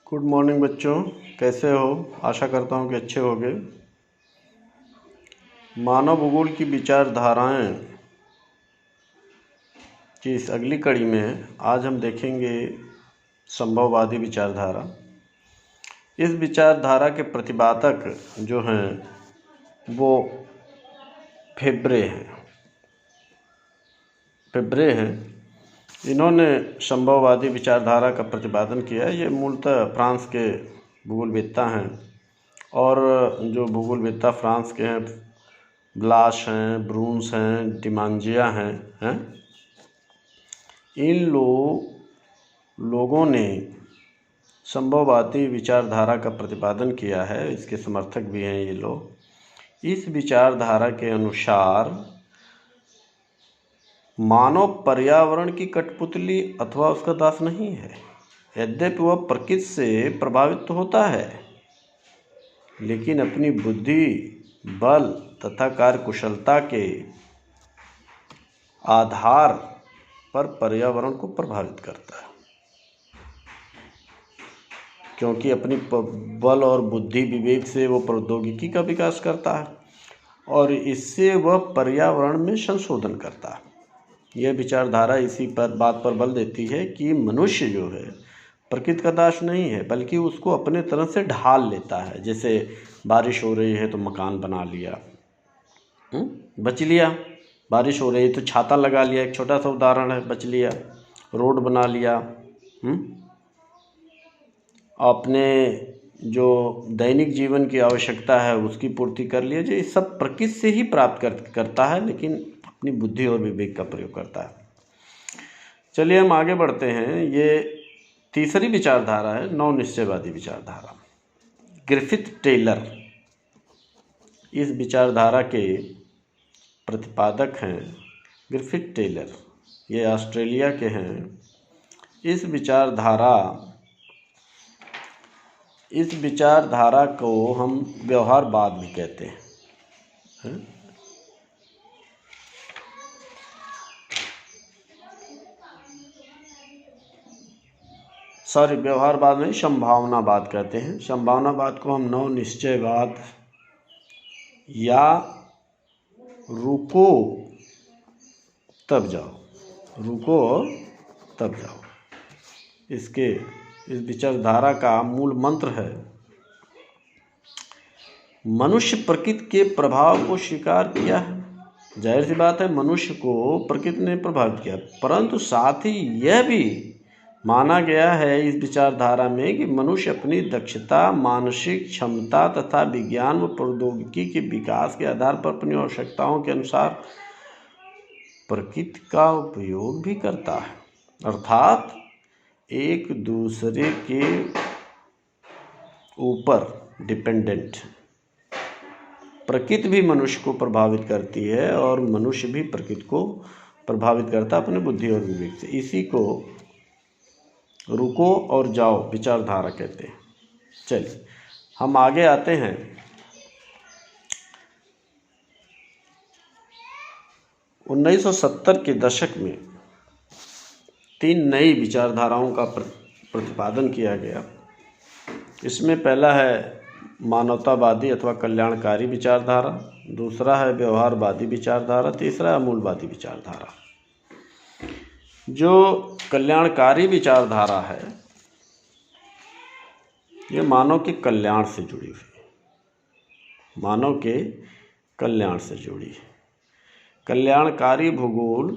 Good morning बच्चों, कैसे हो? आशा करता हूँ कि अच्छे होगे। मानव भूगोल की विचारधाराएं की इस अगली कड़ी में आज हम देखेंगे संभववादी विचारधारा। इस विचारधारा के प्रतिपादक जो हैं वो फेब्रे हैं। इन्होंने संभववादी विचारधारा का प्रतिपादन किया। ये मूलतः फ्रांस के भूगोलवेत्ता हैं और जो भूगोलवेत्ता फ्रांस के हैं ब्लाश हैं, ब्रून्स हैं, डिमांजिया हैं। इन लोगों ने संभववादी विचारधारा का प्रतिपादन किया है। इसके समर्थक भी हैं ये लोग। इस विचारधारा के अनुसार मानव पर्यावरण की कठपुतली अथवा उसका दास नहीं है। यद्यपि वह प्रकृति से प्रभावित तो होता है, लेकिन अपनी बुद्धि, बल तथा कार्यकुशलता के आधार पर पर्यावरण को प्रभावित करता है, क्योंकि अपनी बल और बुद्धि विवेक से वो प्रौद्योगिकी का विकास करता है और इससे वह पर्यावरण में संशोधन करता है। यह विचारधारा इसी बात पर बल देती है कि मनुष्य जो है प्रकृति का दास नहीं है, बल्कि उसको अपने तरह से ढाल लेता है। जैसे बारिश हो रही है तो मकान बना लिया, बच लिया। बारिश हो रही है तो छाता लगा लिया, एक छोटा सा उदाहरण है, बच लिया। रोड बना लिया, अपने जो दैनिक जीवन की आवश्यकता है उसकी पूर्ति कर लिया। ये सब प्रकृति से ही प्राप्त करता है, लेकिन अपनी बुद्धि और विवेक का प्रयोग करता है। चलिए हम आगे बढ़ते हैं। ये तीसरी विचारधारा है नव निश्चयवादी विचारधारा। ग्रिफिथ टेलर इस विचारधारा के प्रतिपादक हैं। ग्रिफिथ टेलर ये ऑस्ट्रेलिया के हैं। इस विचारधारा को हम व्यवहारवाद भी कहते हैं। व्यवहारवाद नहीं, संभावनावाद कहते हैं। संभावनावाद को हम नव निश्चयवाद या रुको तब जाओ इस विचारधारा का मूल मंत्र है, मनुष्य प्रकृति के प्रभाव को स्वीकार किया है। जाहिर सी बात है, मनुष्य को प्रकृति ने प्रभावित किया, परंतु साथ ही यह भी माना गया है इस विचारधारा में कि मनुष्य अपनी दक्षता, मानसिक क्षमता तथा विज्ञान व प्रौद्योगिकी के विकास के आधार पर अपनी आवश्यकताओं के अनुसार प्रकृति का उपयोग भी करता है। अर्थात एक दूसरे के ऊपर डिपेंडेंट। प्रकृति भी मनुष्य को प्रभावित करती है और मनुष्य भी प्रकृति को प्रभावित करता है अपने बुद्धि और विवेक से। इसी को रुको और जाओ विचारधारा कहते हैं। चलिए हम आगे आते हैं। उन्नीस सौ 70 के दशक में 3 नई विचारधाराओं का प्रतिपादन किया गया। इसमें पहला है मानवतावादी अथवा कल्याणकारी विचारधारा, दूसरा है व्यवहारवादी विचारधारा, तीसरा है मूलवादी विचारधारा। जो कल्याणकारी विचारधारा है ये मानव के कल्याण से जुड़ी है। कल्याणकारी भूगोल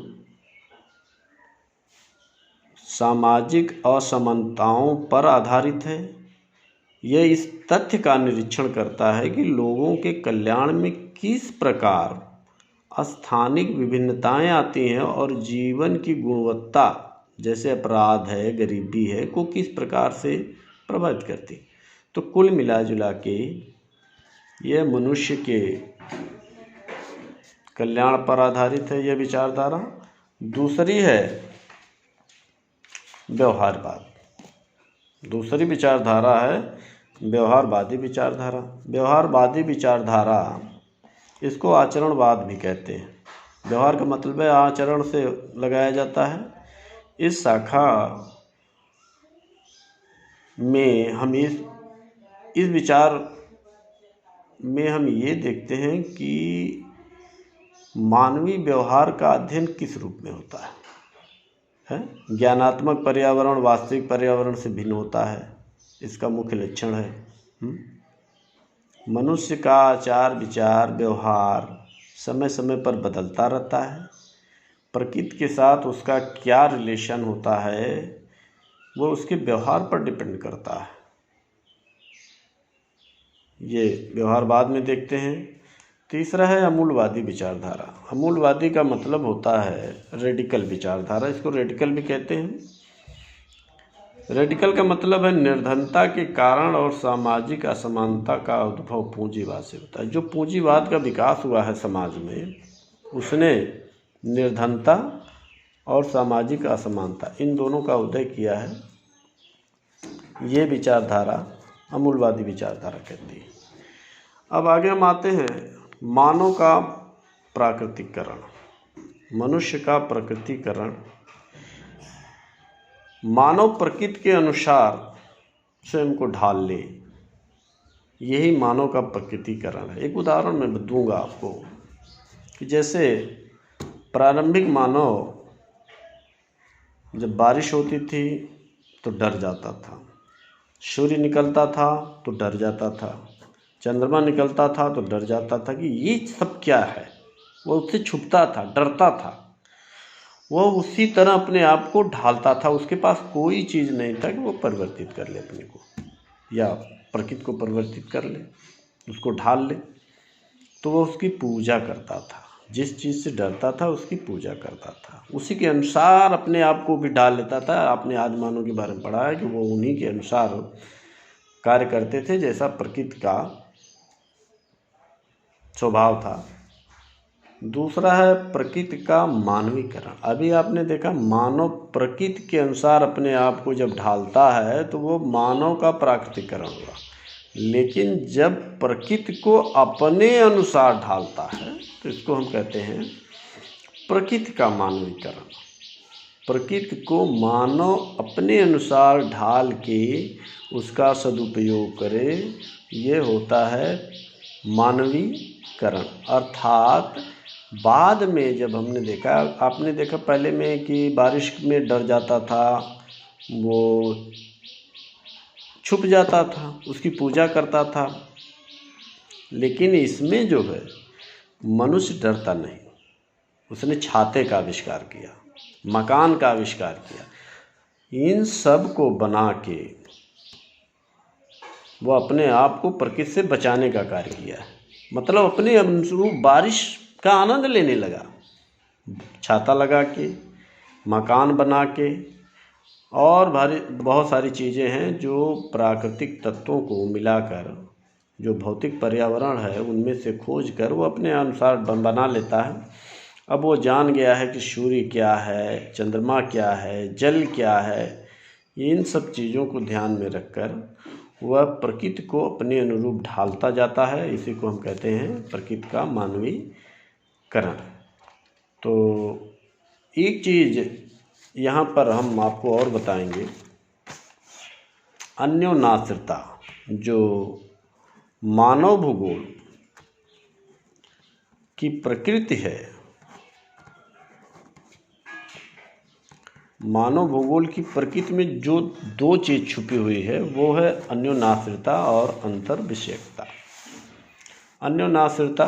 सामाजिक असमानताओं पर आधारित है। यह इस तथ्य का निरीक्षण करता है कि लोगों के कल्याण में किस प्रकार स्थानिक विभिन्नताएं आती हैं और जीवन की गुणवत्ता, जैसे अपराध है, गरीबी है, को किस प्रकार से प्रभावित करती। तो कुल मिला जुला के यह मनुष्य के कल्याण पर आधारित है यह विचारधारा। दूसरी है व्यवहारवाद। दूसरी विचारधारा है व्यवहारवादी विचारधारा। व्यवहारवादी विचारधारा इसको आचरणवाद भी कहते हैं। व्यवहार का मतलब है आचरण से लगाया जाता है। इस शाखा में हम इस विचार में हम ये देखते हैं कि मानवीय व्यवहार का अध्ययन किस रूप में होता है? ज्ञानात्मक पर्यावरण वास्तविक पर्यावरण से भिन्न होता है, इसका मुख्य लक्षण है। मनुष्य का आचार विचार व्यवहार समय समय पर बदलता रहता है। प्रकृति के साथ उसका क्या रिलेशन होता है वो उसके व्यवहार पर डिपेंड करता है। ये व्यवहार बाद में देखते हैं। तीसरा है अमूलवादी विचारधारा। अमूलवादी का मतलब होता है रेडिकल विचारधारा, इसको रेडिकल भी कहते हैं। रेडिकल का मतलब है निर्धनता के कारण और सामाजिक असमानता का उद्भव पूंजीवाद से होता है। जो पूंजीवाद का विकास हुआ है समाज में, उसने निर्धनता और सामाजिक असमानता इन दोनों का उदय किया है। ये विचारधारा अमूलवादी विचारधारा कहती है। अब आगे हम आते हैं मानव का प्राकृतिकरण, मनुष्य का प्रकृतिकरण। मानव प्रकृति के अनुसार स्वयं को ढाल ले, यही मानव का प्रकृतिकरण है। एक उदाहरण मैं दूंगा आपको कि जैसे प्रारंभिक मानव जब बारिश होती थी तो डर जाता था, सूर्य निकलता था तो डर जाता था, चंद्रमा निकलता था तो डर जाता था कि ये सब क्या है। वो उससे छुपता था, डरता था। वह उसी तरह अपने आप को ढालता था। उसके पास कोई चीज़ नहीं था कि वो परिवर्तित कर ले अपने को या प्रकृति को परिवर्तित कर ले, उसको ढाल ले। तो वह उसकी पूजा करता था, जिस चीज़ से डरता था उसकी पूजा करता था, उसी के अनुसार अपने आप को भी ढाल लेता था। आपने आदिमानव के बारे में पढ़ा है कि वो उन्हीं के अनुसार कार्य करते थे जैसा प्रकृति का स्वभाव था। दूसरा है प्रकृति का मानवीकरण। अभी आपने देखा मानव प्रकृति के अनुसार अपने आप को जब ढालता है तो वो मानव का प्राकृतिकरण हुआ। लेकिन जब प्रकृति को अपने अनुसार ढालता है तो इसको हम कहते हैं प्रकृति का मानवीकरण। प्रकृति को मानव अपने अनुसार ढाल के उसका सदुपयोग करे, ये होता है मानवीकरण। अर्थात बाद में जब हमने देखा, आपने देखा पहले में कि बारिश में डर जाता था, वो छुप जाता था, उसकी पूजा करता था। लेकिन इसमें जो है मनुष्य डरता नहीं। उसने छाते का आविष्कार किया, मकान का आविष्कार किया, इन सब को बना के वो अपने आप को प्रकृति से बचाने का कार्य किया है। मतलब अपने अनुरूप बारिश का आनंद लेने लगा, छाता लगा के, मकान बना के, और बहुत सारी चीज़ें हैं जो प्राकृतिक तत्वों को मिलाकर जो भौतिक पर्यावरण है उनमें से खोज कर वो अपने अनुसार बना लेता है। अब वो जान गया है कि सूर्य क्या है, चंद्रमा क्या है, जल क्या है। इन सब चीज़ों को ध्यान में रखकर वह प्रकृति को अपने अनुरूप ढालता जाता है। इसी को हम कहते हैं प्रकृति का मानवीकरण। तो एक चीज़ यहाँ पर हम आपको और बताएंगे, अन्योनाश्रिता। जो मानव भूगोल की प्रकृति है, मानव भूगोल की प्रकृति में जो दो चीज़ छुपी हुई है वो है अन्योनाश्रिता और अंतर विषयकता। अन्योनाश्रिता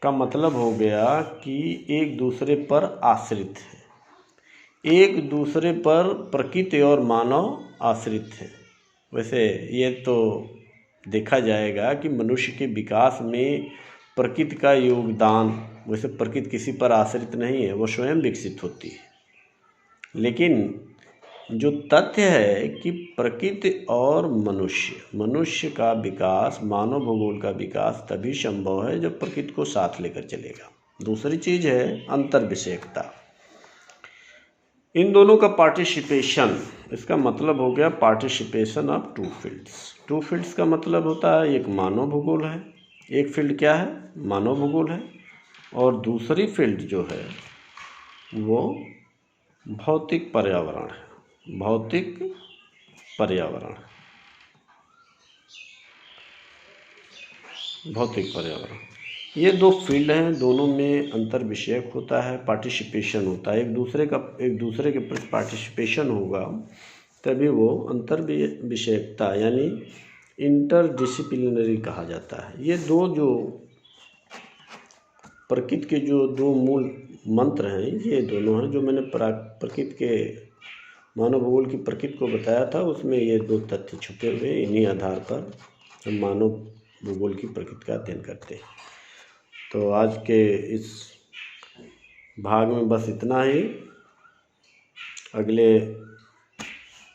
का मतलब हो गया कि एक दूसरे पर आश्रित है, एक दूसरे पर प्रकृति और मानव आश्रित है। वैसे ये तो देखा जाएगा कि मनुष्य के विकास में प्रकृति का योगदान, वैसे प्रकृति किसी पर आश्रित नहीं है, वो स्वयं विकसित होती है। लेकिन जो तथ्य है कि प्रकृति और मनुष्य का विकास, मानव भूगोल का विकास तभी संभव है जब प्रकृति को साथ लेकर चलेगा। दूसरी चीज़ है अंतर विषयकता। इन दोनों का पार्टिसिपेशन, इसका मतलब हो गया participation of two fields. Two fields का मतलब होता है एक मानव भूगोल है, एक फील्ड क्या है, मानव भूगोल है, और दूसरी फील्ड जो है वो भौतिक पर्यावरण है, भौतिक पर्यावरण, भौतिक पर्यावरण, ये दो फील्ड हैं, दोनों में अंतर विषयक होता है, पार्टिसिपेशन होता है, एक दूसरे के प्रति पार्टिसिपेशन होगा तभी वो अंतर विषयकता यानी इंटरडिसिप्लिनरी कहा जाता है। ये दो जो प्रकृति के जो दो मूल मंत्र हैं ये दोनों हैं, जो मैंने प्रकृति के मानव भूगोल की प्रकृति को बताया था उसमें ये दो तथ्य छुपे हुए हैं। इन्हीं आधार पर हम मानव भूगोल की प्रकृति का अध्ययन करते हैं। तो आज के इस भाग में बस इतना ही। अगले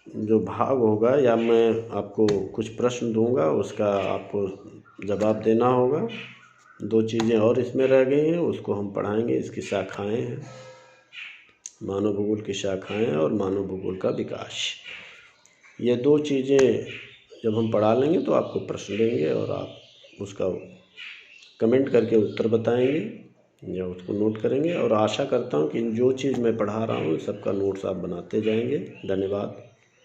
जो भाग होगा या मैं आपको कुछ प्रश्न दूंगा उसका आपको जवाब देना होगा। दो चीज़ें और इसमें रह गई हैं, उसको हम पढ़ाएंगे। इसकी शाखाएं हैं, मानव भूगोल की शाखाएं और मानव भूगोल का विकास। ये दो चीज़ें जब हम पढ़ा लेंगे तो आपको प्रश्न देंगे और आप उसका कमेंट करके उत्तर बताएंगे या उसको नोट करेंगे। और आशा करता हूँ कि जो चीज़ मैं पढ़ा रहा हूँ सबका नोट्स आप बनाते जाएंगे। धन्यवाद।